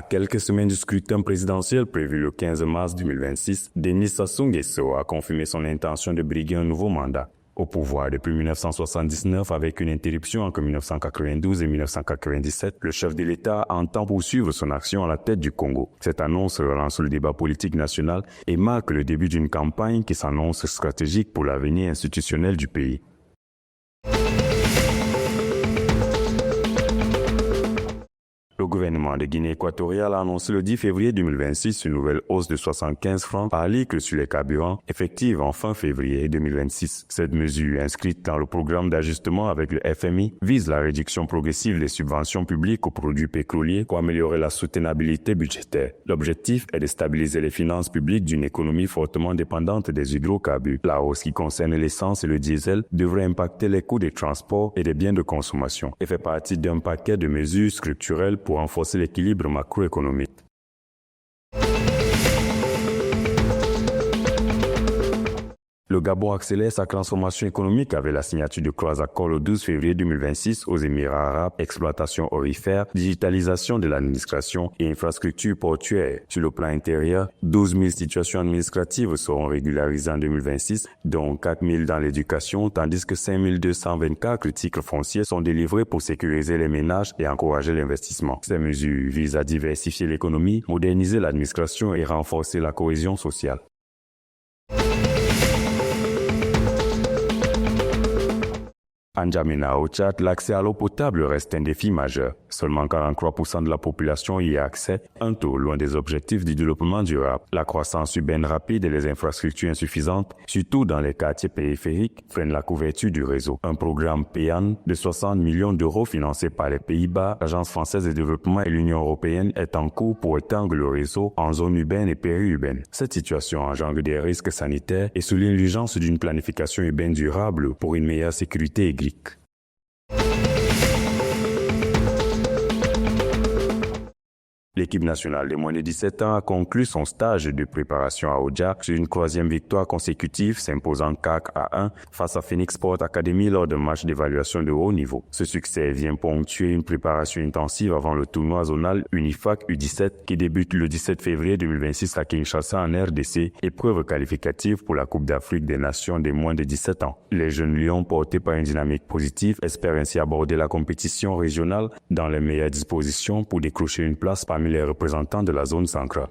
À quelques semaines du scrutin présidentiel prévu le 15 mars 2026, Denis Sassou Nguesso a confirmé son intention de briguer un nouveau mandat. Au pouvoir depuis 1979 avec une interruption entre 1992 et 1997, le chef de l'État entend poursuivre son action à la tête du Congo. Cette annonce relance le débat politique national et marque le début d'une campagne qui s'annonce stratégique pour l'avenir institutionnel du pays. Le gouvernement de Guinée équatoriale a annoncé le 10 février 2026 une nouvelle hausse de 75 francs par litre sur les carburants, effective en fin février 2026. Cette mesure, inscrite dans le programme d'ajustement avec le FMI, vise la réduction progressive des subventions publiques aux produits pétroliers pour améliorer la soutenabilité budgétaire. L'objectif est de stabiliser les finances publiques d'une économie fortement dépendante des hydrocarbures. La hausse qui concerne l'essence et le diesel devrait impacter les coûts des transports et des biens de consommation et fait partie d'un paquet de mesures structurelles pour renforcer l'équilibre macroéconomique. Le Gabon accélère sa transformation économique avec la signature de 3 accords le 12 février 2026 aux Émirats arabes, exploitation aurifère, digitalisation de l'administration et infrastructures portuaires. Sur le plan intérieur, 12 000 situations administratives seront régularisées en 2026, dont 4 000 dans l'éducation, tandis que 5 224 titres fonciers sont délivrés pour sécuriser les ménages et encourager l'investissement. Ces mesures visent à diversifier l'économie, moderniser l'administration et renforcer la cohésion sociale. En N'Djamena, au Tchad, l'accès à l'eau potable reste un défi majeur. Seulement 43% de la population y a accès, un taux loin des objectifs du développement durable. La croissance urbaine rapide et les infrastructures insuffisantes, surtout dans les quartiers périphériques, freinent la couverture du réseau. Un programme PEAN de 60 millions d'euros financé par les Pays-Bas, l'Agence française de développement et l'Union européenne est en cours pour étendre le réseau en zone urbaine et périurbaine. Cette situation engendre des risques sanitaires et souligne l'urgence d'une planification urbaine durable pour une meilleure sécurité hydrique. L'équipe nationale des moins de 17 ans a conclu son stage de préparation à Oujda sur une 3e victoire consécutive s'imposant 4-1 face à Phoenix Sport Academy lors d'un match d'évaluation de haut niveau. Ce succès vient ponctuer une préparation intensive avant le tournoi zonal Unifac U17 qui débute le 17 février 2026 à Kinshasa en RDC, épreuve qualificative pour la Coupe d'Afrique des Nations des moins de 17 ans. Les jeunes lions, portés par une dynamique positive, espèrent ainsi aborder la compétition régionale dans les meilleures dispositions pour décrocher une place parmi les représentants de la zone centrale.